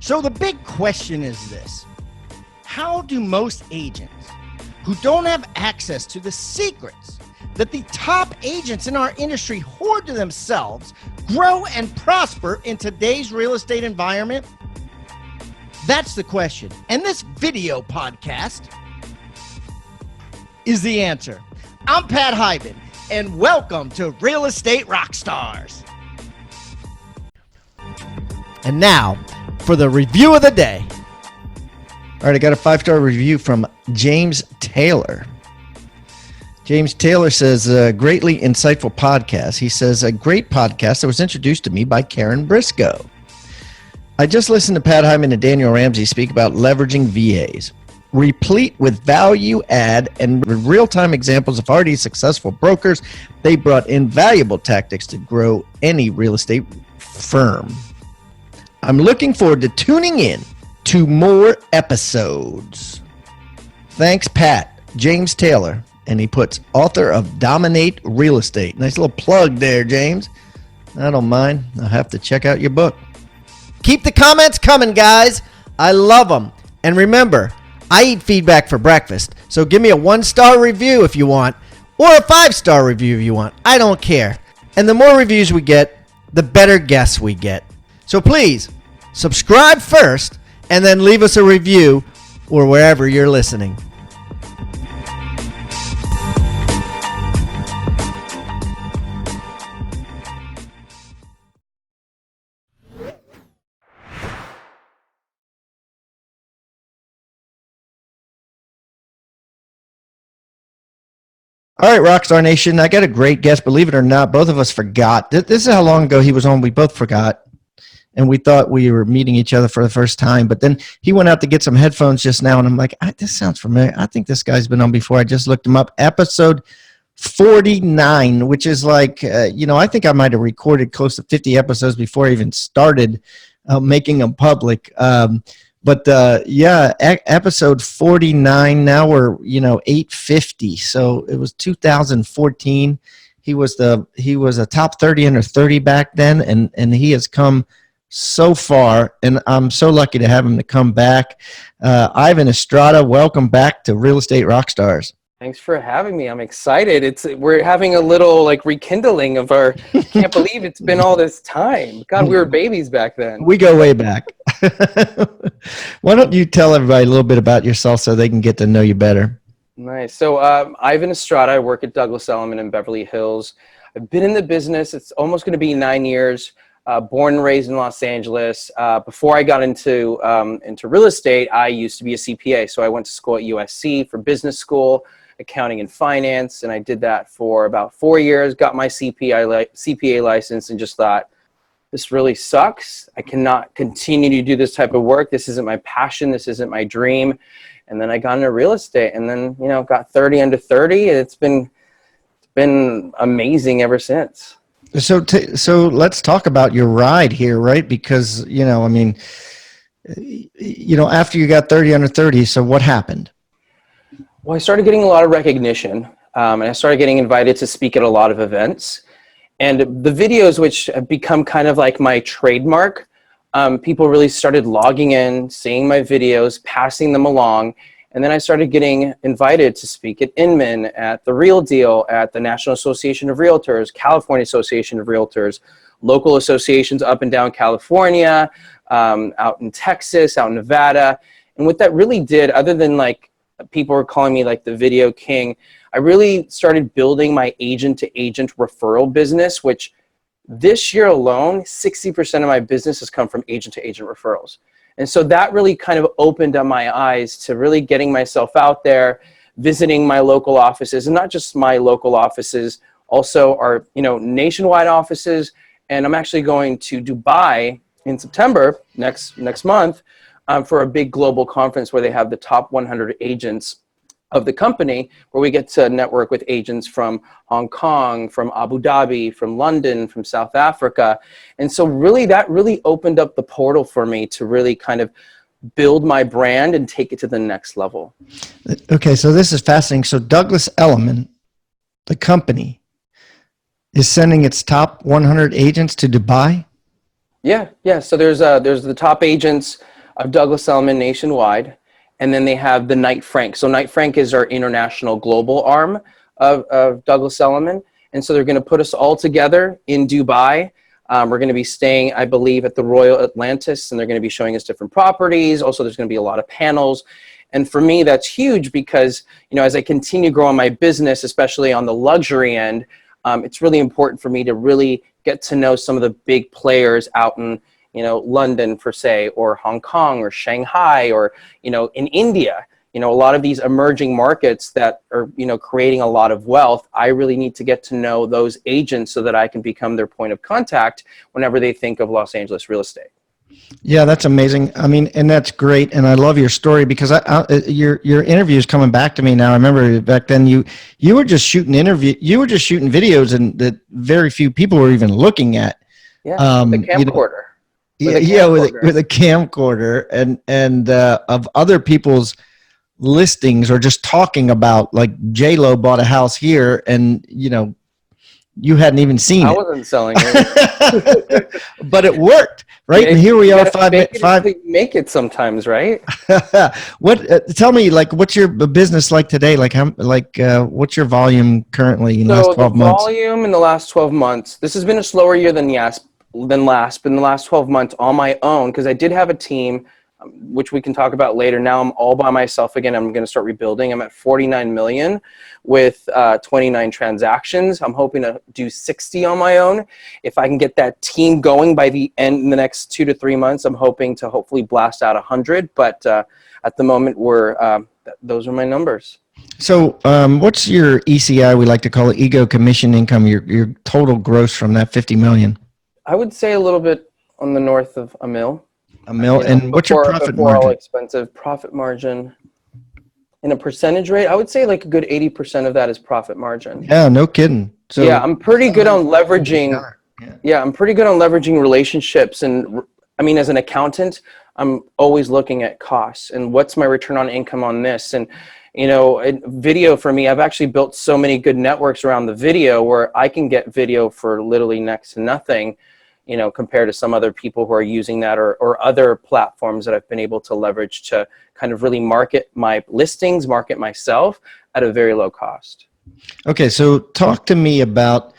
So the big question is this: how do most agents who don't have access to the secrets that the top agents in our industry hoard to themselves grow and prosper in today's real estate environment? That's the question. And this video podcast is the answer. I'm Pat Hyben, and welcome to Real Estate Rockstars. And now for the review of the day. All right, I got a 5-star review from James Taylor. James Taylor says, greatly insightful podcast. He says, a great podcast that was introduced to me by Karen Briscoe. I just listened to Pat Hyman and Daniel Ramsey speak about leveraging VAs, replete with value add and real-time examples of already successful brokers. They brought invaluable tactics to grow any real estate firm. I'm looking forward to tuning in to more episodes. Thanks, Pat. James Taylor. And he puts author of Dominate Real Estate. Nice little plug there, James. I don't mind. I'll have to check out your book. Keep the comments coming, guys. I love them. And remember, I eat feedback for breakfast. So give me a 1-star review if you want, or a 5-star review if you want. I don't care. And the more reviews we get, the better guests we get. So please, subscribe first, and then leave us a review or wherever you're listening. All right, Rockstar Nation, I got a great guest. Believe it or not, both of us forgot. This is how long ago he was on. We both forgot, and we thought we were meeting each other for the first time. But then he went out to get some headphones just now, and I'm like, this sounds familiar. I think this guy's been on before. I just looked him up. Episode 49, which is like, I think I might have recorded close to 50 episodes before I even started making them public. Episode 49, now we're, 850. So it was 2014. He was a top 30 under 30 back then. And he has come so far, and I'm so lucky to have him to come back. Ivan Estrada, welcome back to Real Estate Rockstars. Thanks for having me. I'm excited. We're having a little rekindling of our, can't believe it's been all this time. God, we were babies back then. We go way back. Why don't you tell everybody a little bit about yourself so they can get to know you better? Nice. So Ivan Estrada, I work at Douglas Elliman in Beverly Hills. I've been in the business. It's almost going to be 9 years. Born and raised in Los Angeles. Before I got into real estate, I used to be a CPA. So I went to school at USC for business school, accounting and finance, and I did that for about 4 years, got my CPA license, and just thought, this really sucks. I cannot continue to do this type of work. This isn't my passion. This isn't my dream. And then I got into real estate, and then, got 30 under 30, and it's been amazing ever since. So let's talk about your ride here, right? Because, after you got 30 under 30, so what happened? Well, I started getting a lot of recognition, and I started getting invited to speak at a lot of events. And the videos, which have become kind of like my trademark, people really started logging in, seeing my videos, passing them along. And then I started getting invited to speak at Inman, at The Real Deal, at the National Association of Realtors, California Association of Realtors, local associations up and down California, out in Texas, out in Nevada. And what that really did, other than people were calling me the video king, I really started building my agent-to-agent referral business, which this year alone, 60% of my business has come from agent-to-agent referrals. And so that really kind of opened up my eyes to really getting myself out there, visiting my local offices, and not just my local offices, also our nationwide offices. And I'm actually going to Dubai in September, next month, for a big global conference where they have the top 100 agents of the company, where we get to network with agents from Hong Kong, from Abu Dhabi, from London, from South Africa. And so really that really opened up the portal for me to really kind of build my brand and take it to the next level. Okay, so this is fascinating. So Douglas Elliman, the company, is sending its top 100 agents to Dubai? Yeah. So there's the top agents of Douglas Elliman nationwide. And then they have the Knight Frank. So Knight Frank is our international global arm of Douglas Elliman. And so they're going to put us all together in Dubai. We're going to be staying, I believe, at the Royal Atlantis, and they're going to be showing us different properties. Also, there's going to be a lot of panels. And for me, that's huge because, you know, as I continue growing my business, especially on the luxury end, it's really important for me to really get to know some of the big players out in, you know, London, per se, or Hong Kong, or Shanghai, or, you know, in India. You know, a lot of these emerging markets that are, you know, creating a lot of wealth. I really need to get to know those agents so that I can become their point of contact whenever they think of Los Angeles real estate. Yeah, that's amazing. I mean, and that's great. And I love your story because your interview is coming back to me now. I remember back then you were just shooting videos and that very few people were even looking at. Yeah, with a camcorder. With a camcorder and of other people's listings or just talking about, like, J-Lo bought a house here and, you know, you hadn't even seen it. I wasn't selling it. But it worked, right? And here we are, make it sometimes, right? What? Tell me, like, what's your business like today? Like, what's your volume currently in the last 12 months? Volume in the last 12 months. This has been a slower year than last, but in the last 12 months on my own, because I did have a team, which we can talk about later. Now I'm all by myself again. I'm going to start rebuilding. I'm at 49 million with 29 transactions. I'm hoping to do 60 on my own. If I can get that team going by the end in the next 2 to 3 months, I'm hoping to hopefully blast out 100. But at the moment, those are my numbers. So what's your ECI? We like to call it ego commission income. Your total gross from that 50 million. I would say a little bit on the north of $1 million. $1 million. And what's your profit before margin? All expensive profit margin. In a percentage rate, I would say like a good 80% of that is profit margin. Yeah, no kidding. So yeah, I'm pretty good on leveraging. Yeah, I'm pretty good on leveraging relationships. And I mean, as an accountant, I'm always looking at costs and what's my return on income on this. And, you know, video for me, I've actually built so many good networks around the video where I can get video for literally next to nothing, you know, compared to some other people who are using that or other platforms that I've been able to leverage to kind of really market my listings, market myself at a very low cost. Okay, so talk to me about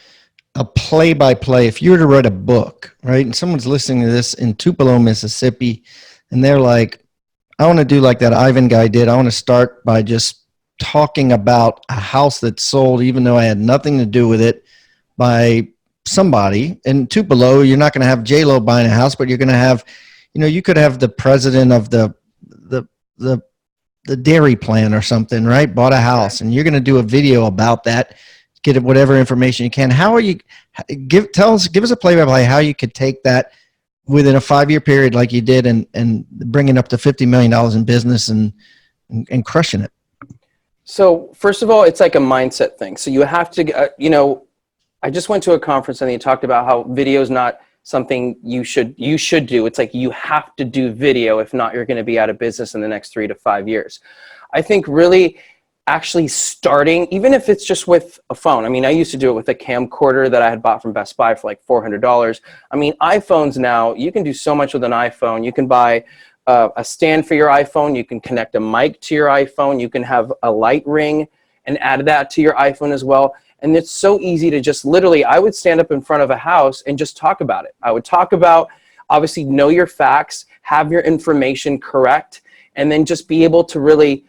a play-by-play. If you were to write a book, right, and someone's listening to this in Tupelo, Mississippi, and they're like, I want to do like that Ivan guy did. I want to start by just talking about a house that sold, even though I had nothing to do with it, by somebody in Tupelo. You're not going to have J-Lo buying a house, but you're going to have, you know, you could have the president of the dairy plant or something, right? Bought a house, and you're going to do a video about that, get whatever information you can. How are you, give us a play-by-play how you could take that within a 5-year period like you did and bringing up to $50 million in business and crushing it. So first of all, it's like a mindset thing. So you have to, you know, I just went to a conference and they talked about how video is not something you should do. It's like you have to do video. If not, you're going to be out of business in the next 3 to 5 years. I think really actually starting, even if it's just with a phone. I mean, I used to do it with a camcorder that I had bought from Best Buy for like $400. I mean, iPhones now, you can do so much with an iPhone. You can buy a stand for your iPhone. You can connect a mic to your iPhone. You can have a light ring and add that to your iPhone as well. And it's so easy to just literally, I would stand up in front of a house and just talk about it. I would talk about, obviously, know your facts, have your information correct, and then just be able to really,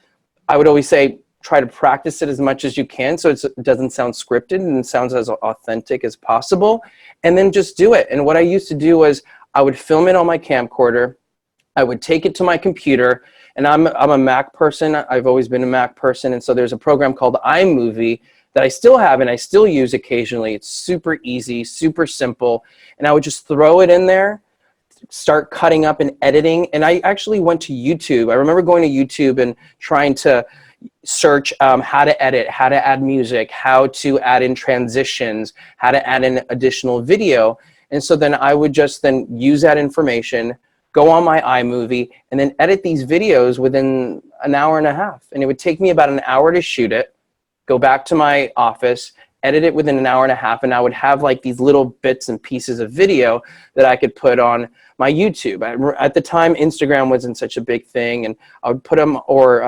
I would always say, try to practice it as much as you can so it doesn't sound scripted and sounds as authentic as possible. And then just do it. And what I used to do was I would film it on my camcorder. I would take it to my computer. And I'm a Mac person. I've always been a Mac person. And so there's a program called iMovie that I still have and I still use occasionally. It's super easy, super simple. And I would just throw it in there, start cutting up and editing. And I actually went to YouTube. I remember going to YouTube and trying to search how to edit, how to add music, how to add in transitions, how to add in additional video. And so then I would just then use that information, go on my iMovie, and then edit these videos within an hour and a half. And it would take me about an hour to shoot it, go back to my office, edit it within an hour and a half, and I would have like these little bits and pieces of video that I could put on my YouTube. At the time, Instagram wasn't such a big thing, and I would put them, or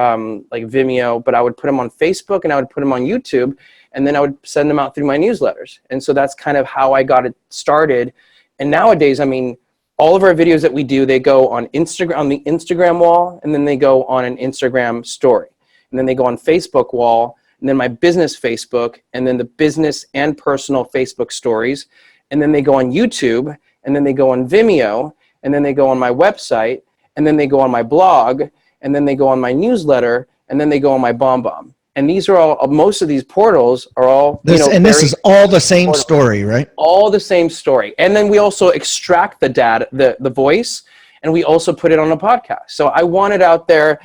like Vimeo, but I would put them on Facebook and I would put them on YouTube, and then I would send them out through my newsletters. And so that's kind of how I got it started. And nowadays, I mean, all of our videos that we do, they go on Instagram, on the Instagram wall, and then they go on an Instagram story. And then they go on Facebook wall, and then my business Facebook, and then the business and personal Facebook stories. And then they go on YouTube, and then they go on Vimeo, and then they go on my website, and then they go on my blog, and then they go on my newsletter, and then they go on my BombBomb. And these are all, most of these portals are all, and this is all the same story, right? All the same story. And then we also extract the data, the voice, and we also put it on a podcast. So I want it out there,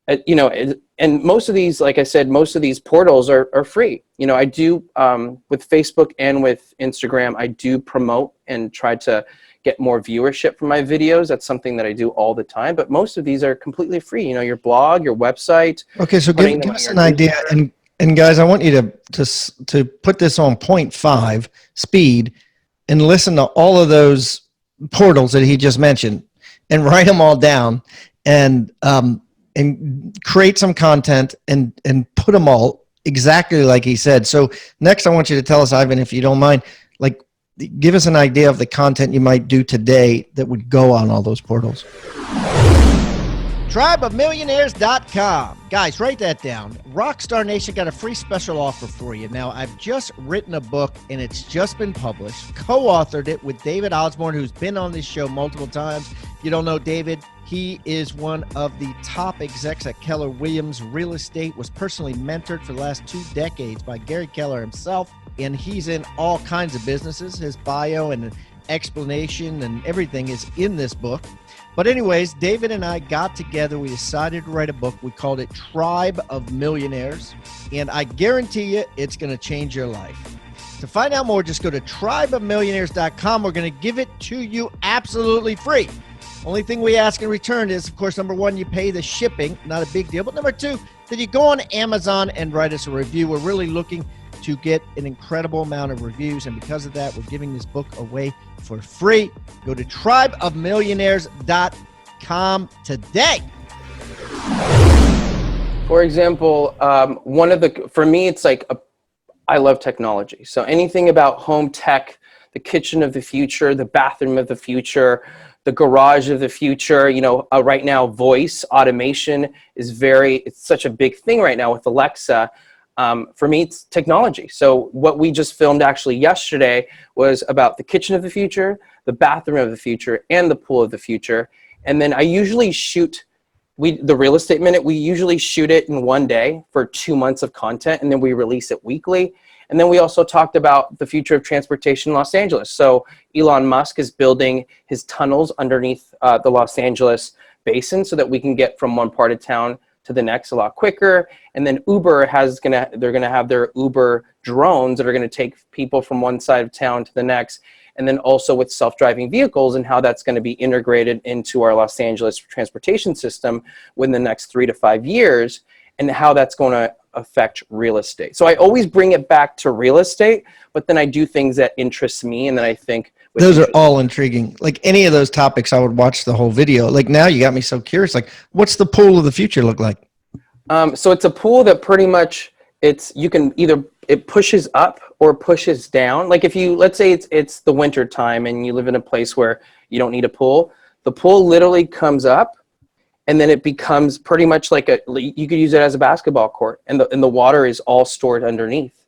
and most of these, like I said, most of these portals are free. I do, with Facebook and with Instagram, I do promote and try to get more viewership from my videos. That's something that I do all the time, but most of these are completely free. Your blog, your website. Okay, so give us an idea, and guys, I want you to put this on 0.5 speed and listen to all of those portals that he just mentioned, and write them all down, and create some content and put them all exactly like he said. So next, I want you to tell us, Ivan, if you don't mind, like, give us an idea of the content you might do today that would go on all those portals. Tribeofmillionaires.com. Guys, write that down. Rockstar Nation got a free special offer for you. Now, I've just written a book, and it's just been published. Co-authored it with David Osborne, who's been on this show multiple times. If you don't know David, he is one of the top execs at Keller Williams Real Estate, was personally mentored for the last 2 decades by Gary Keller himself, and he's in all kinds of businesses. His bio and explanation and everything is in this book. But anyways, David and I got together. We decided to write a book. We called it Tribe of Millionaires, and I guarantee you it's going to change your life. To find out more, just go to tribeofmillionaires.com. We're going to give it to you absolutely free. Only thing we ask in return is, of course, number one, you pay the shipping, not a big deal. But number two, that you go on Amazon and write us a review. We're really looking to get an incredible amount of reviews, and because of that, we're giving this book away for free. Go to tribeofmillionaires.com today. For example, for me, it's like I love technology. So anything about home tech, the kitchen of the future, the bathroom of the future, the garage of the future, right now, voice automation is it's such a big thing right now with Alexa. For me, it's technology. So what we just filmed actually yesterday was about the kitchen of the future, the bathroom of the future, and the pool of the future. And then I usually shoot, the Real Estate Minute, we usually shoot it in one day for 2 months of content, and then we release it weekly. And then we also talked about the future of transportation in Los Angeles. So Elon Musk is building his tunnels underneath the Los Angeles basin so that we can get from one part of town to the next a lot quicker. And then Uber they're gonna have their Uber drones that are gonna take people from one side of town to the next. And then also with self-driving vehicles and how that's gonna be integrated into our Los Angeles transportation system within the next 3 to 5 years, and how that's gonna affect real estate. So I always bring it back to real estate, but then I do things that interest me and then I think those are all intriguing. Like any of those topics, I would watch the whole video. Like now you got me so curious. Like, what's the pool of the future look like? So it's a pool that pretty much you can either, it pushes up or pushes down. Like if let's say it's the winter time and you live in a place where you don't need a pool, the pool literally comes up and then it becomes pretty much like you could use it as a basketball court, and the water is all stored underneath.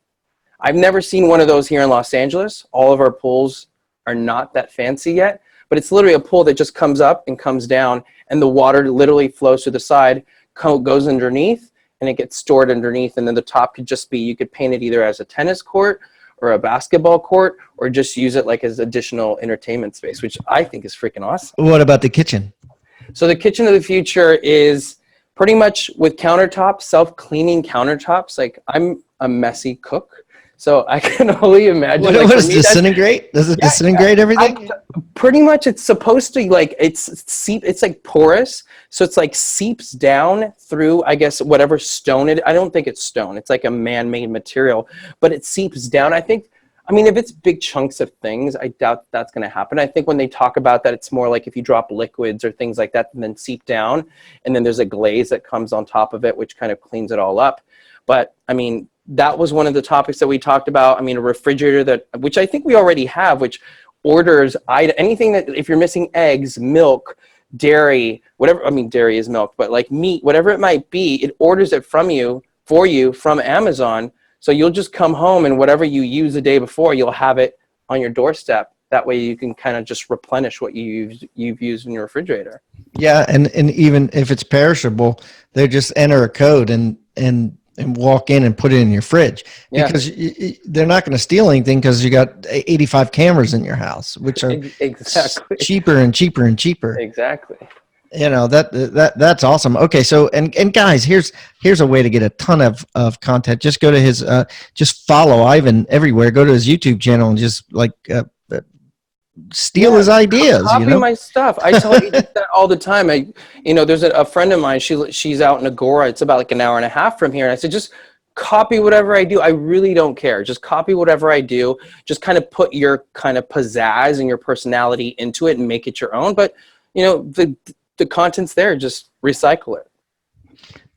I've never seen one of those here in Los Angeles. All of our pools are not that fancy yet, but it's literally a pool that just comes up and comes down, and the water literally flows to the side, goes underneath, and it gets stored underneath. And then the top could just be, you could paint it either as a tennis court or a basketball court, or just use it like as additional entertainment space, which I think is freaking awesome. What about the kitchen? So the kitchen of the future is pretty much with countertops, self-cleaning countertops. Like I'm a messy cook. So I can only imagine. What, Like what for does me, that's disintegrate? Does it yeah. disintegrate everything? Pretty much, it's supposed to like it's like porous, so it's like seeps down through, I guess, whatever stone it. I don't think it's stone. It's like a man-made material, but it seeps down. I think. I mean, if it's big chunks of things, I doubt that's going to happen. I think when they talk about that, it's more like if you drop liquids or things like that and then seep down, and then there's a glaze that comes on top of it, which kind of cleans it all up. But I mean, that was one of the topics that we talked about. I mean, a refrigerator which I think we already have, which orders anything that if you're missing eggs, milk, dairy, whatever. I mean, dairy is milk, but like meat, whatever it might be, it orders it for you from Amazon. So you'll just come home and whatever you use the day before, you'll have it on your doorstep. That way you can kind of just replenish what you've used in your refrigerator. Yeah, and even if it's perishable, they just enter a code and walk in and put it in your fridge Yeah, because they're not going to steal anything because you got 85 cameras in your house, which are exactly. cheaper and cheaper and cheaper. Exactly. You know, that's awesome. Okay, so and guys, here's a way to get a ton of content. Just go to his just follow Ivan everywhere. Go to his YouTube channel and just like steal his ideas. Copy You know, my stuff. I tell you that all the time. There's a friend of mine. She's out in Agora. It's about like an hour and a half from here. And I said, just copy whatever I do. I really don't care. Just copy whatever I do. Just kind of put your kind of pizzazz and your personality into it and make it your own. But the content's there. Just recycle it.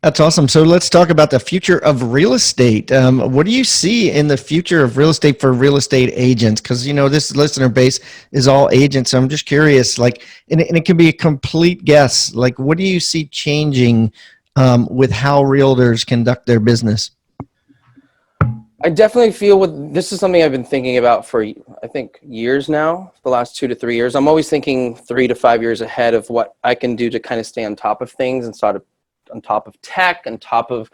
that's awesome. So let's talk about the future of real estate. What do you see in the future of real estate for real estate agents? Because this listener base is all agents. So I'm just curious, like, and it can be a complete guess. Like, what do you see changing with how realtors conduct their business? I definitely feel this is something I've been thinking about for, I think, years now, the last 2 to 3 years. I'm always thinking 3 to 5 years ahead of what I can do to kind of stay on top of things and sort of on top of tech, on top of,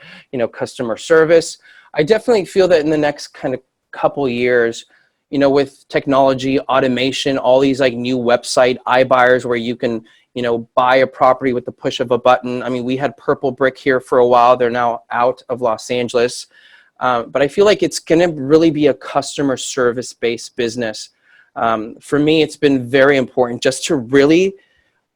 customer service. I definitely feel that in the next kind of couple years, with technology, automation, all these like new website iBuyers where you can, buy a property with the push of a button. I mean, we had Purple Brick here for a while. They're now out of Los Angeles. But I feel like it's going to really be a customer service-based business. For me, it's been very important just to really,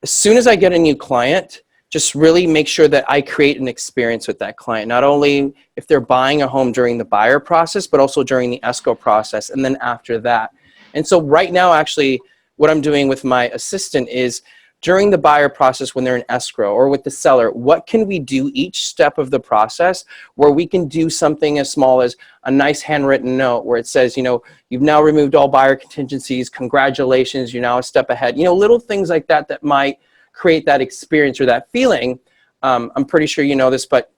as soon as I get a new client, just really make sure that I create an experience with that client, not only if they're buying a home during the buyer process, but also during the escrow process and then after that. And so right now, actually, what I'm doing with my assistant is during the buyer process when they're in escrow or with the seller, what can we do each step of the process where we can do something as small as a nice handwritten note where it says, you've now removed all buyer contingencies, congratulations, you're now a step ahead. Little things like that that might create that experience or that feeling. I'm pretty sure you know this, but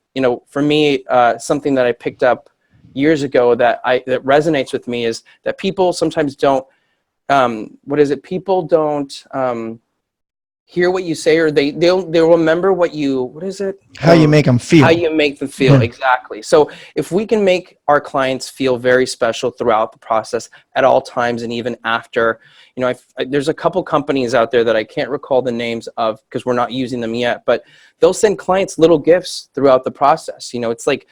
for me, something that I picked up years ago that resonates with me is that people sometimes don't, people don't hear what you say, or they'll remember what is it? How you make them feel. How you make them feel, exactly. So if we can make our clients feel very special throughout the process at all times and even after, there's a couple companies out there that I can't recall the names of because we're not using them yet, but they'll send clients little gifts throughout the process. It's like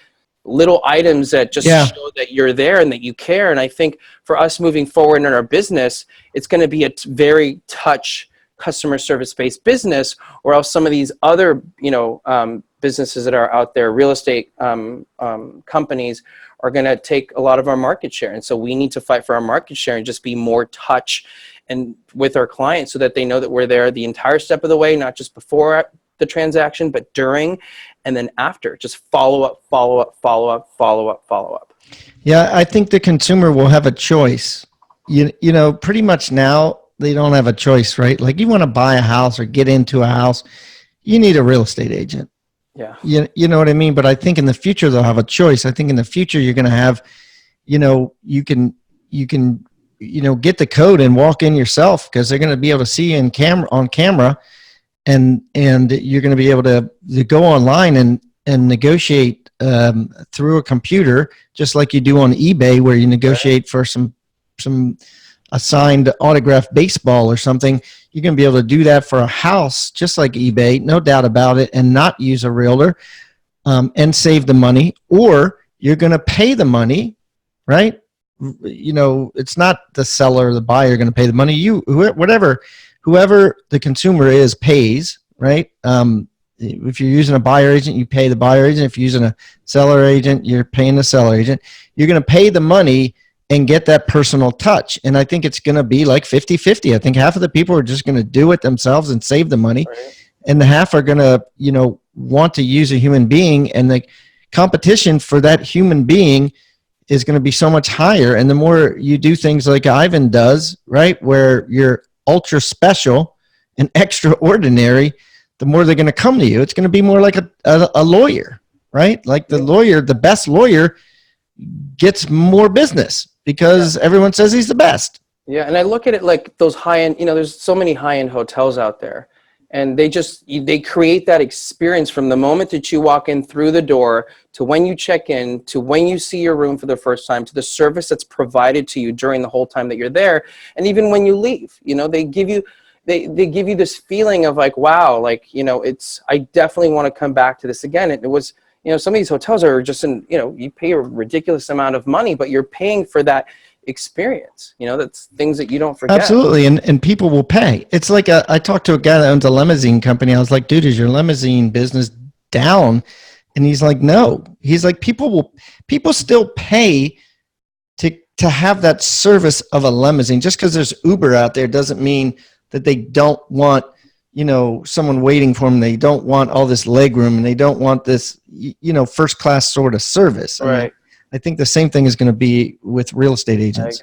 little items that just show that you're there and that you care. And I think for us moving forward in our business, it's going to be a very customer service-based business, or else some of these other, businesses that are out there, real estate companies, are going to take a lot of our market share. And so we need to fight for our market share and just be more touch and with our clients so that they know that we're there the entire step of the way, not just before the transaction, but during and then after. Just follow up, follow up, follow up, follow up, follow up. Yeah, I think the consumer will have a choice. Pretty much now, they don't have a choice, right? Like you want to buy a house or get into a house, you need a real estate agent. Yeah. You know what I mean? But I think in the future, they'll have a choice. I think in the future, you're going to have, you can get the code and walk in yourself because they're going to be able to see you on camera and you're going to be able to go online and negotiate through a computer, just like you do on eBay, where you negotiate for some a signed autographed baseball or something. You're going to be able to do that for a house, just like eBay, no doubt about it, and not use a realtor and save the money. Or you're going to pay the money, right? it's not the seller or the buyer going to pay the money. Whoever the consumer is pays, right? If you're using a buyer agent, you pay the buyer agent. If you're using a seller agent, you're paying the seller agent. You're going to pay the money and get that personal touch. And I think it's going to be like 50-50. I think half of the people are just going to do it themselves and save the money. Right. And the half are going to, want to use a human being, and the competition for that human being is going to be so much higher. And the more you do things like Ivan does, right, where you're ultra special and extraordinary, the more they're going to come to you. It's going to be more like a lawyer, right? Like the best lawyer gets more business because everyone says he's the best. Yeah, and I look at it like those high-end, there's so many high-end hotels out there. And they create that experience from the moment that you walk in through the door to when you check in, to when you see your room for the first time, to the service that's provided to you during the whole time that you're there. And even when you leave, they give you this feeling of like, wow, like, I definitely want to come back to this again. It was, some of these hotels are just you pay a ridiculous amount of money, but you're paying for that experience. That's things that you don't forget. Absolutely. And people will pay. It's like I talked to a guy that owns a limousine company. I was like, dude, is your limousine business down? And he's like, no. He's like, people still pay to have that service of a limousine. Just because there's Uber out there doesn't mean that they don't want, someone waiting for them. They don't want all this leg room, and they don't want this, first class sort of service. Right. I think the same thing is going to be with real estate agents.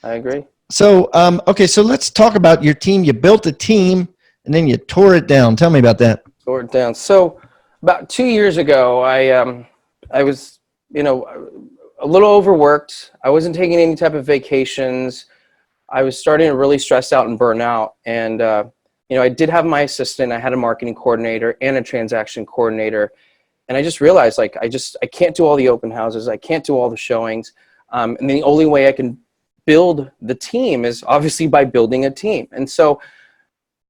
I agree. So, okay, so let's talk about your team. You built a team and then you tore it down. Tell me about that. Tore it down. So about 2 years ago, I was, a little overworked. I wasn't taking any type of vacations. I was starting to really stress out and burn out. And, I did have my assistant. I had a marketing coordinator and a transaction coordinator. And I just realized, like, I can't do all the open houses. I can't do all the showings. And the only way I can build the team is obviously by building a team. And so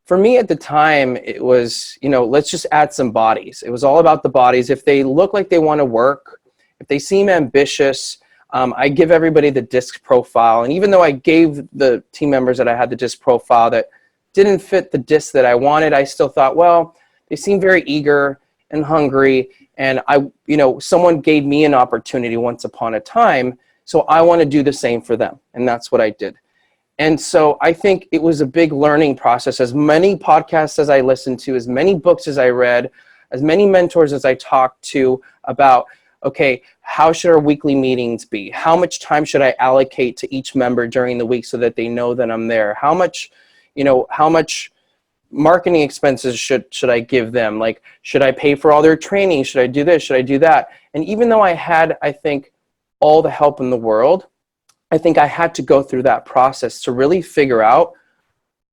for me at the time, it was, let's just add some bodies. It was all about the bodies. If they look like they want to work, if they seem ambitious, I give everybody the disc profile. And even though I gave the team members that I had the disc profile that didn't fit the disc that I wanted, I still thought, well, they seem very eager and hungry. And someone gave me an opportunity once upon a time, so I want to do the same for them. And that's what I did. And so I think it was a big learning process. As many podcasts as I listened to, as many books as I read, as many mentors as I talked to about, okay, how should our weekly meetings be? How much time should I allocate to each member during the week so that they know that I'm there? How much marketing expenses should I give them? Like, should I pay for all their training? Should I do this? Should I do that? And even though I had, I think, all the help in the world, I think I had to go through that process to really figure out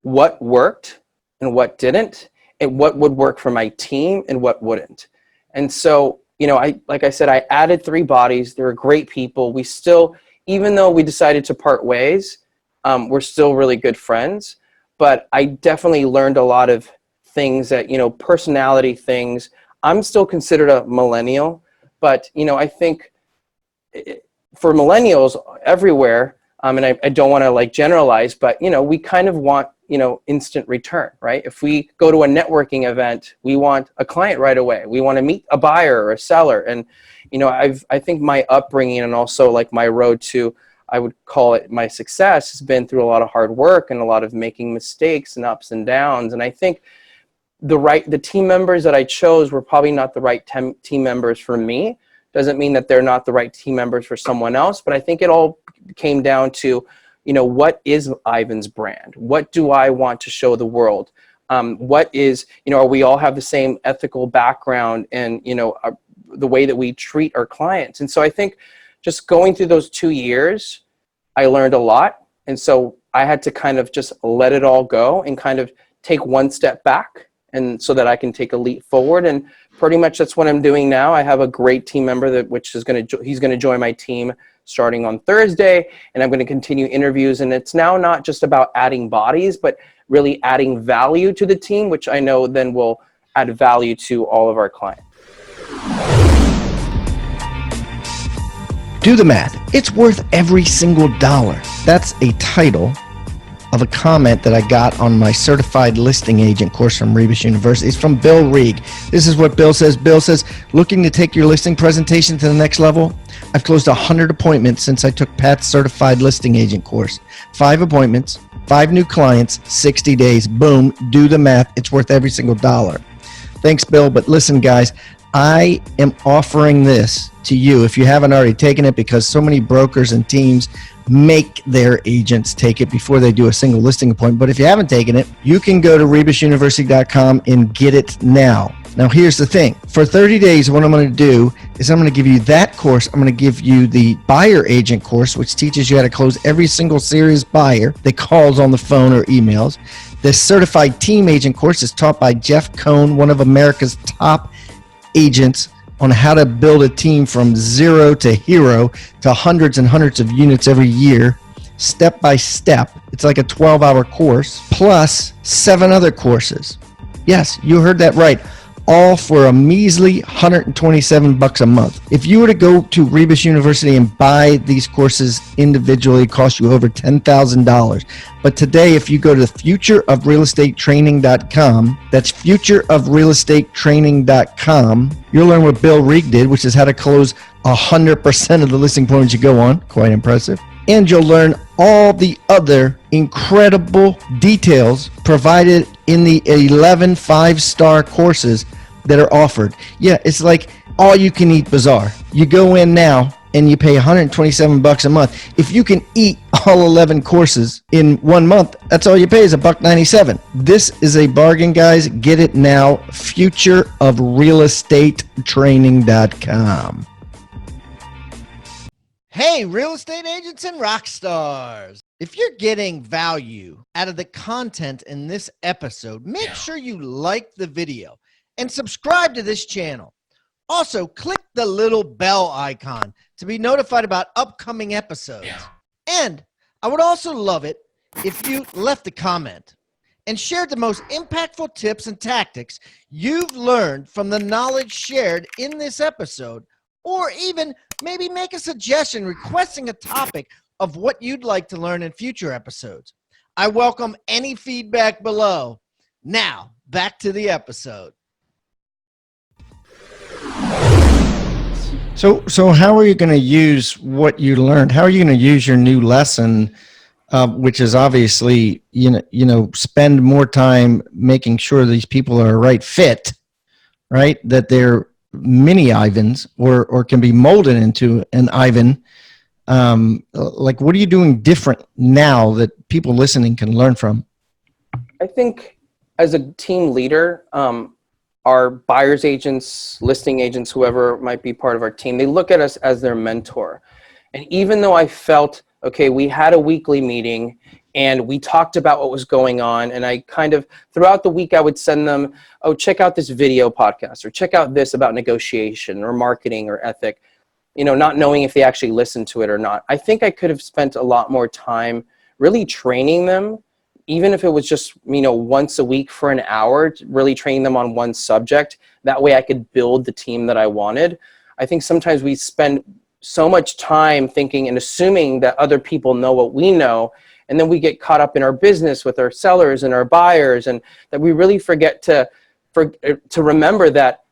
what worked and what didn't, and what would work for my team and what wouldn't. And so, like I said, I added 3 bodies. They were great people. We still, even though we decided to part ways, we're still really good friends. But I definitely learned a lot of things that, personality things. I'm still considered a millennial, but, I think for millennials everywhere, and I don't want to like generalize, but, we kind of want, instant return, right? If we go to a networking event, we want a client right away. We want to meet a buyer or a seller. And, I think my upbringing and also like my road to, I would call it my success, has been through a lot of hard work and a lot of making mistakes and ups and downs. And I think the team members that I chose were probably not the right team members for me. Doesn't mean that they're not the right team members for someone else, but I think it all came down to, what is Ivan's brand? What do I want to show the world? What is, we all have the same ethical background and, the way that we treat our clients. And so I think just going through those 2 years, I learned a lot. And so I had to kind of just let it all go and kind of take one step back, and so that I can take a leap forward. And pretty much that's what I'm doing now. I have a great team member he's going to join my team starting on Thursday, and I'm going to continue interviews. And it's now not just about adding bodies, but really adding value to the team, which I know then will add value to all of our clients. Do the math. It's worth every single dollar. That's a title of a comment that I got on my certified listing agent course from Rebus University. It's from Bill Reeg. This is what Bill says. Bill says, looking to take your listing presentation to the next level? I've closed 100 appointments since I took Pat's certified listing agent course. 5 appointments, 5 new clients, 60 days. Boom, do the math. It's worth every single dollar. Thanks, Bill. But listen, guys, I am offering this to you if you haven't already taken it, because so many brokers and teams make their agents take it before they do a single listing appointment. But if you haven't taken it, you can go to rebusuniversity.com and get it now. Now, here's the thing. For 30 days, what I'm going to do is I'm going to give you that course. I'm going to give you the buyer agent course, which teaches you how to close every single serious buyer that calls on the phone or emails. The certified team agent course is taught by Jeff Cohn, one of America's top agents, on how to build a team from zero to hero to hundreds and hundreds of units every year, step by step. It's like a 12-hour course, plus 7 other courses. Yes, you heard that right. All for a measly $127 a month. If you were to go to Rebus University and buy these courses individually, it costs you over $10,000. But today, if you go to futureofrealestatetraining.com, that's futureofrealestatetraining.com, you'll learn what Bill Reeg did, which is how to close 100% of the listing appointments you go on. Quite impressive. And you'll learn all the other incredible details provided in the 11 5-star courses that are offered. Yeah, it's like all you can eat bazaar. You go in now and you pay $127 a month. If you can eat all 11 courses in 1 month, that's all you pay is $197. This is a bargain, guys. Get it now. Futureofrealestatetraining.com. Hey, real estate agents and rock stars. If you're getting value out of the content in this episode, make sure you like the video and subscribe to this channel. Also, click the little bell icon to be notified about upcoming episodes. And I would also love it if you left a comment and shared the most impactful tips and tactics you've learned from the knowledge shared in this episode, or even maybe make a suggestion requesting a topic of what you'd like to learn in future episodes. I welcome any feedback below. Now, back to the episode. So how are you going to use what you learned? How are you going to use your new lesson, which is obviously, spend more time making sure these people are a right fit, right? That they're mini Ivans or can be molded into an Ivan. Like, what are you doing different now that people listening can learn from? I think as a team leader, our buyer's agents, listing agents, whoever might be part of our team, they look at us as their mentor. And even though I felt, okay, we had a weekly meeting and we talked about what was going on, and I kind of, throughout the week, I would send them, oh, check out this video podcast, or check out this about negotiation or marketing or ethic, not knowing if they actually listened to it or not. I think I could have spent a lot more time really training them, even if it was just, once a week for an hour, really training them on one subject. That way I could build the team that I wanted. I think sometimes we spend so much time thinking and assuming that other people know what we know, and then we get caught up in our business with our sellers and our buyers, and that we really forget to remember that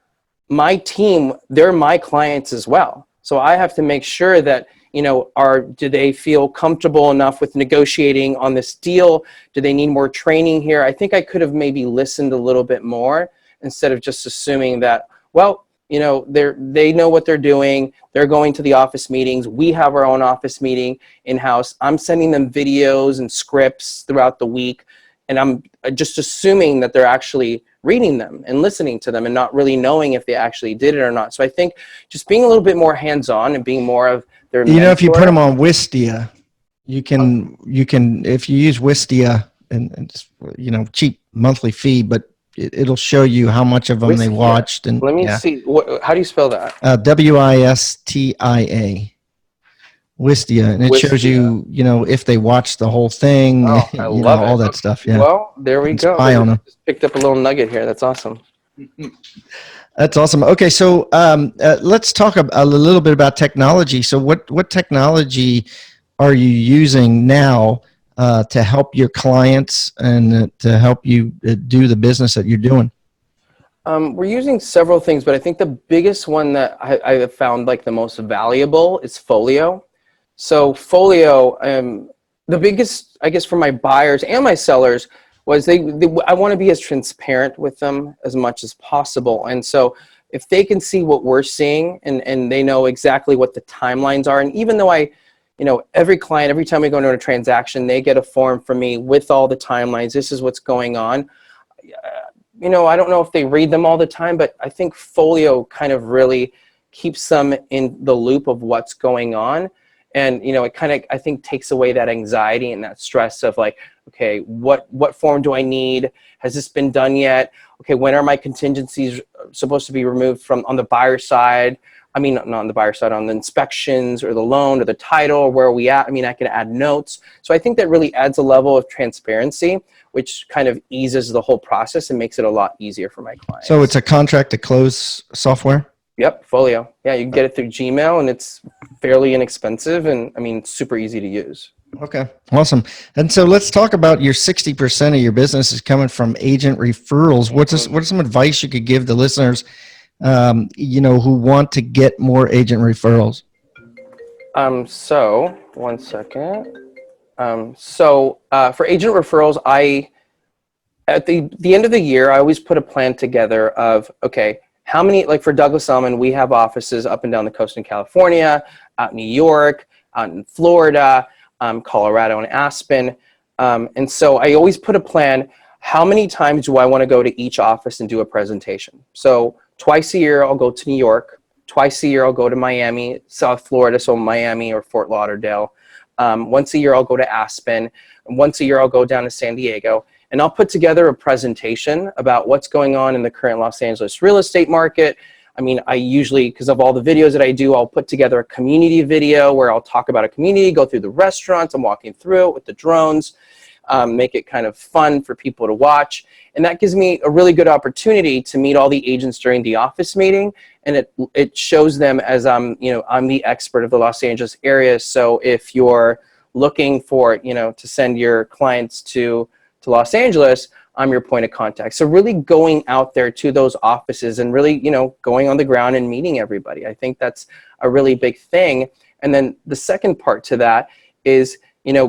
my team, they're my clients as well. So I have to make sure that, do they feel comfortable enough with negotiating on this deal? Do they need more training here? I think I could have maybe listened a little bit more instead of just assuming that, well, they know what they're doing. They're going to the office meetings. We have our own office meeting in-house. I'm sending them videos and scripts throughout the week, and I'm just assuming that they're actually reading them and listening to them and not really knowing if they actually did it or not. So I think just being a little bit more hands-on and being more of their mentor. If you put them on Wistia, you can if you use Wistia and cheap monthly fee, but it'll show you how much of them Wistia. They watched. And let me see. How do you spell that? Wistia. Wistia, and it shows you, if they watched the whole thing, I love all that stuff. Yeah. Well, there we go. Spy on them. Just picked up a little nugget here. That's awesome. That's awesome. Okay, so let's talk a little bit about technology. So, what technology are you using now to help your clients and to help you do the business that you're doing? We're using several things, but I think the biggest one that I have found like the most valuable is Folio. So Folio, the biggest, I guess, for my buyers and my sellers was I want to be as transparent with them as much as possible. And so if they can see what we're seeing and they know exactly what the timelines are, and even though every client, every time we go into a transaction, they get a form from me with all the timelines. This is what's going on. I don't know if they read them all the time, but I think Folio kind of really keeps them in the loop of what's going on. And, it kind of, I think, takes away that anxiety and that stress of like, okay, what form do I need? Has this been done yet? Okay, when are my contingencies supposed to be removed from on the buyer side? I mean, not on the buyer side, on the inspections or the loan or the title, or where are we at? I mean, I can add notes. So I think that really adds a level of transparency, which kind of eases the whole process and makes it a lot easier for my clients. So it's a contract to close software? Yep, Folio. Yeah, you can get it through Gmail, and it's fairly inexpensive, and I mean, super easy to use. Okay, awesome. And so let's talk about your 60% of your business is coming from agent referrals. What is some advice you could give the listeners, who want to get more agent referrals? So one second. For agent referrals, at the end of the year, I always put a plan together of, okay, how many, like for Douglas Elliman, we have offices up and down the coast in California, out in New York, out in Florida, Colorado and Aspen. And so I always put a plan, how many times do I want to go to each office and do a presentation? So twice a year, I'll go to New York. Twice a year, I'll go to Miami, South Florida, so Miami or Fort Lauderdale. Once a year, I'll go to Aspen. And once a year, I'll go down to San Diego. And I'll put together a presentation about what's going on in the current Los Angeles real estate market. I mean, I usually, because of all the videos that I do, I'll put together a community video where I'll talk about a community, go through the restaurants, I'm walking through it with the drones, make it kind of fun for people to watch. And that gives me a really good opportunity to meet all the agents during the office meeting. And it shows them as I'm the expert of the Los Angeles area. So if you're looking for, to send your clients to Los Angeles, I'm your point of contact. So really going out there to those offices and really, going on the ground and meeting everybody. I think that's a really big thing. And then the second part to that is,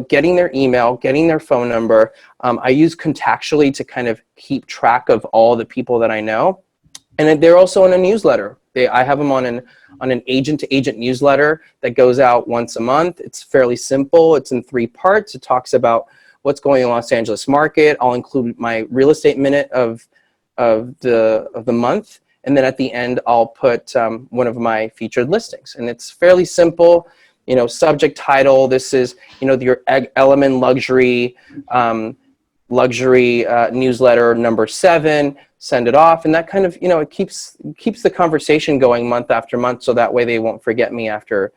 getting their email, getting their phone number. I use Contactually to kind of keep track of all the people that I know. And then they're also in a newsletter. I have them on an agent-to-agent newsletter that goes out once a month. It's fairly simple. It's in 3 parts. It talks about what's going on in the Los Angeles market. I'll include my real estate minute of the month. And then at the end, I'll put one of my featured listings. And it's fairly simple, subject title. This is, your Elliman luxury newsletter number 7, send it off. And that kind of, it keeps the conversation going month after month. So that way they won't forget me after,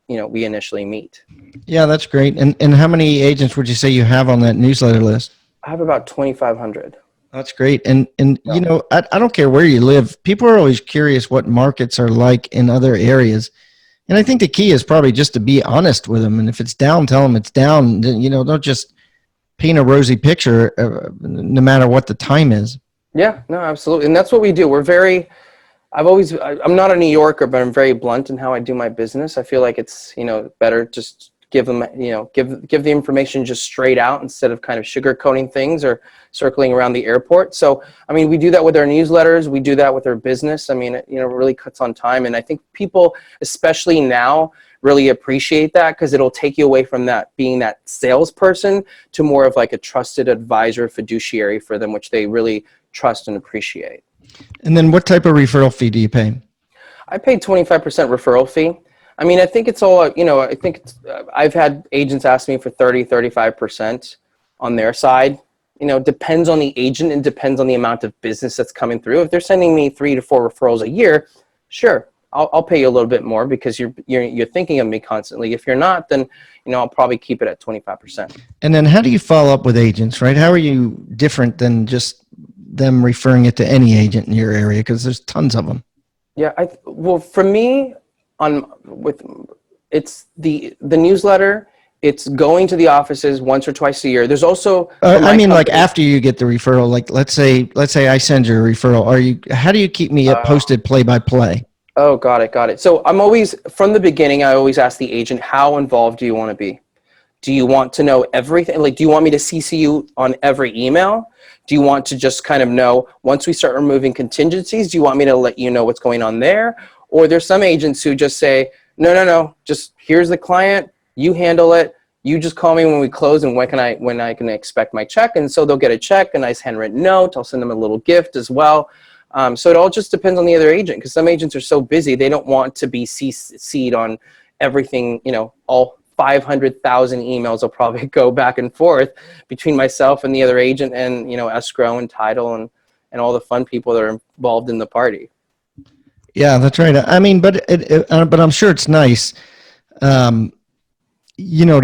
we initially meet. Yeah, that's great. And how many agents would you say you have on that newsletter list? I have about 2,500. That's great. And I don't care where you live. People are always curious what markets are like in other areas. And I think the key is probably just to be honest with them. And if it's down, tell them it's down. Don't just paint a rosy picture no matter what the time is. Yeah, no, absolutely. And that's what we do. I'm not a New Yorker, but I'm very blunt in how I do my business. I feel like it's, better just give them, give the information just straight out instead of kind of sugarcoating things or circling around the airport. So, I mean, we do that with our newsletters. We do that with our business. I mean, it, really cuts on time. And I think people, especially now, really appreciate that because it'll take you away from that being that salesperson to more of like a trusted advisor, fiduciary for them, which they really trust and appreciate. And then what type of referral fee do you pay? I pay 25% referral fee. I mean, I think it's all, I think I've had agents ask me for 35% on their side. Depends on the agent and depends on the amount of business that's coming through. If they're sending me 3 to 4 referrals a year, sure, I'll pay you a little bit more because you're thinking of me constantly. If you're not, then, I'll probably keep it at 25%. And then how do you follow up with agents, right? How are you different than just them referring it to any agent in your area? Because there's tons of them. Yeah, well, for me, it's the newsletter. It's going to the offices once or twice a year. There's also I mean, like after you get the referral, like let's say I send you a referral. How do you keep me posted play by play? Oh, got it. So I'm always, from the beginning, I always ask the agent, how involved do you want to be? Do you want to know everything? Like, do you want me to CC you on every email? Do you want to just kind of know, once we start removing contingencies, do you want me to let you know what's going on there? Or there's some agents who just say, no, just here's the client, you handle it. You just call me when we close and when I can expect my check. And so they'll get a check, a nice handwritten note. I'll send them a little gift as well. So it all just depends on the other agent, because some agents are so busy, they don't want to be CC'd on everything, all 500,000 emails will probably go back and forth between myself and the other agent and, escrow and title and all the fun people that are involved in the party. Yeah, that's right. I mean, but I'm sure it's nice, to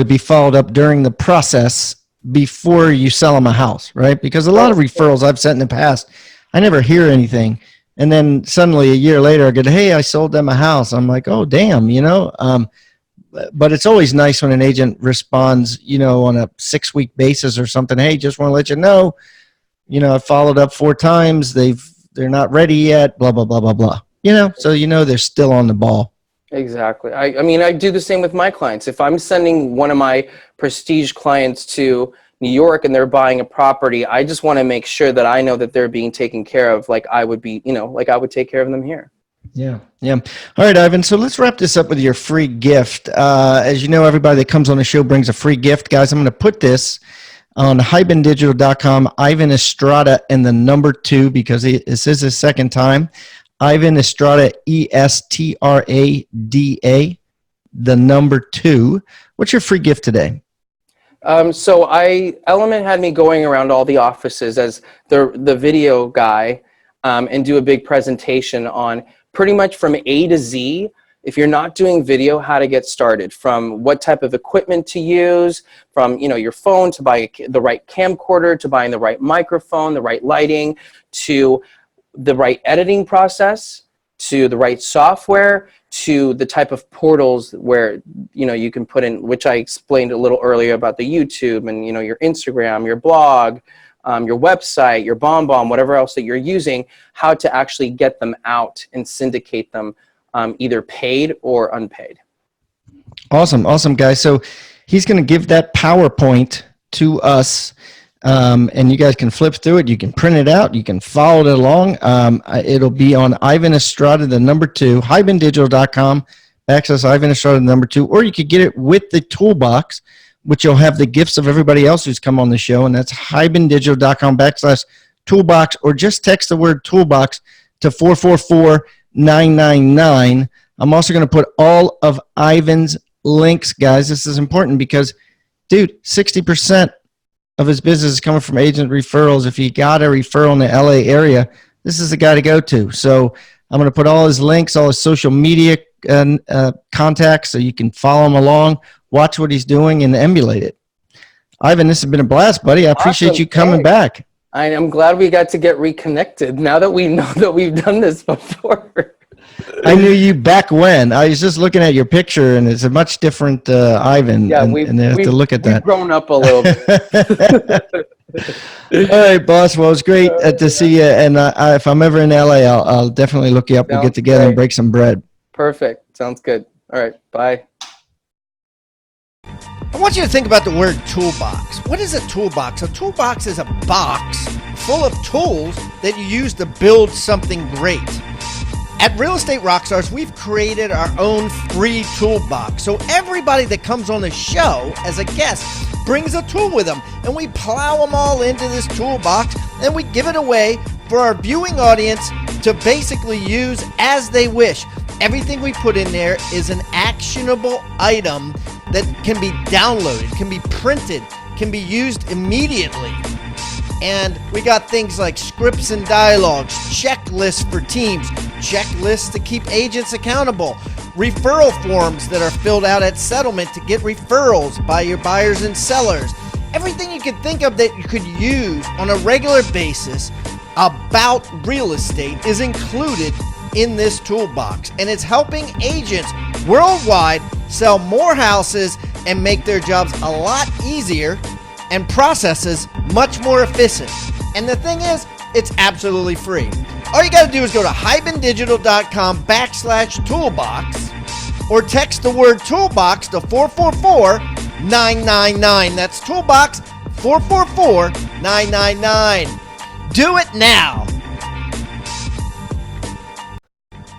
be followed up during the process before you sell them a house, right? Because a lot of referrals I've sent in the past, I never hear anything. And then suddenly a year later I get, hey, I sold them a house. I'm like, oh, damn, but it's always nice when an agent responds, on a 6-week basis or something. Hey, just want to let you know, I followed up 4 times. They're not ready yet, blah, blah, blah, blah, blah. So they're still on the ball. Exactly. I mean, I do the same with my clients. If I'm sending one of my prestige clients to New York and they're buying a property, I just want to make sure that I know that they're being taken care of like I would be, like I would take care of them here. Yeah. All right, Ivan. So let's wrap this up with your free gift. As you know, everybody that comes on the show brings a free gift. Guys, I'm going to put this on hybendigital.com, Ivan Estrada and the number 2, because this is his second time. Ivan Estrada, Estrada, the number 2. What's your free gift today? So Elliman had me going around all the offices as the video guy and do a big presentation on pretty much from A to Z. If you're not doing video, how to get started, from what type of equipment to use, from your phone to buy the right camcorder, to buying the right microphone, the right lighting, to the right editing process, to the right software, to the type of portals where you can put in, which I explained a little earlier about the YouTube and your Instagram, your blog, your website, your BombBomb, whatever else that you're using, how to actually get them out and syndicate them, either paid or unpaid. Awesome, guys. So he's going to give that PowerPoint to us, and you guys can flip through it. You can print it out. You can follow it along. It'll be on Ivan Estrada, the number 2, hybendigital.com, Ivan Estrada, the number 2, or you could get it with the toolbox, which you'll have the gifts of everybody else who's come on the show, and that's hybendigital.com /toolbox, or just text the word toolbox to 444-999. I'm also going to put all of Ivan's links, guys. This is important because, dude, 60% of his business is coming from agent referrals. If you got a referral in the LA area, this is the guy to go to. So I'm going to put all his links, all his social media contacts, so you can follow him along, watch what he's doing, and emulate it. Ivan, this has been a blast, buddy. I appreciate you coming back. I'm glad we got to get reconnected now that we know that we've done this before. I knew you back when. I was just looking at your picture, and it's a much different Ivan. Yeah, and I have to look at that. We've grown up a little bit. All right, boss. Well, it's great to see you. And if I'm ever in LA, I'll definitely look you up. We'll get together and break some bread. Perfect. Sounds good. All right. Bye. I want you to think about the word toolbox. What is a toolbox? A toolbox is a box full of tools that you use to build something great. At Real Estate Rockstars, we've created our own free toolbox. So everybody that comes on the show as a guest brings a tool with them, and we plow them all into this toolbox, and we give it away for our viewing audience to basically use as they wish. Everything we put in there is an actionable item that can be downloaded, can be printed, can be used immediately. And we got things like scripts and dialogues, checklists for teams, checklists to keep agents accountable, referral forms that are filled out at settlement to get referrals by your buyers and sellers. Everything you could think of that you could use on a regular basis about real estate is included in this toolbox, and it's helping agents worldwide sell more houses and make their jobs a lot easier and processes much more efficient. And the thing is, it's absolutely free. All you got to do is go to hibandigital.com/toolbox or text the word toolbox to 444-999. That's toolbox 444-999. Do it now.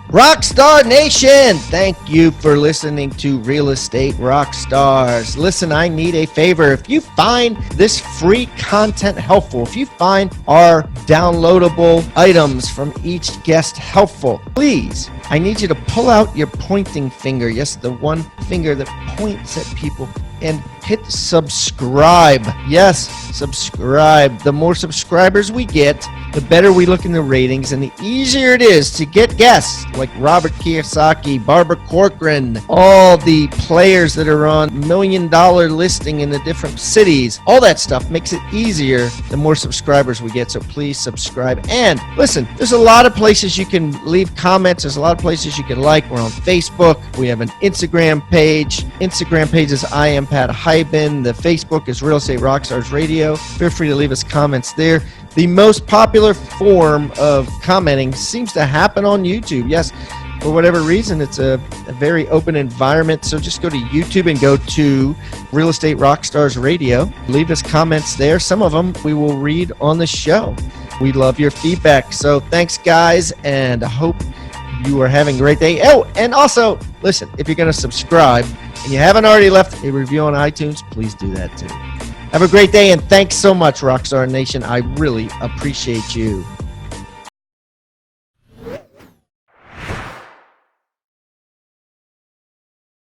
Rockstar Nation, thank you for listening to Real Estate Rockstars. Listen, I need a favor. If you find this free content helpful, if you find our downloadable items from each guest helpful, please, I need you to pull out your pointing finger. Yes, the one finger that points at people, and hit subscribe. Yes, subscribe. The more subscribers we get, the better we look in the ratings, and the easier it is to get guests like Robert Kiyosaki, Barbara Corcoran, all the players that are on $1 million listing in the different cities. All that stuff makes it easier the more subscribers we get, so please subscribe. And listen, there's a lot of places you can leave comments. There's a lot of places you can like. We're on Facebook. We have an Instagram page. Instagram page is I am Pat Hyben. The Facebook is Real Estate Rockstars Radio. Feel free to leave us comments there. The most popular form of commenting seems to happen on YouTube. Yes, for whatever reason, it's a very open environment. So just go to YouTube and go to Real Estate Rockstars Radio. Leave us comments there. Some of them we will read on the show. We love your feedback. So thanks, guys, and I hope you are having a great day. Oh, and also, listen, if you're going to subscribe and you haven't already left a review on iTunes, please do that too. Have a great day, and thanks so much, Rockstar Nation. I really appreciate you.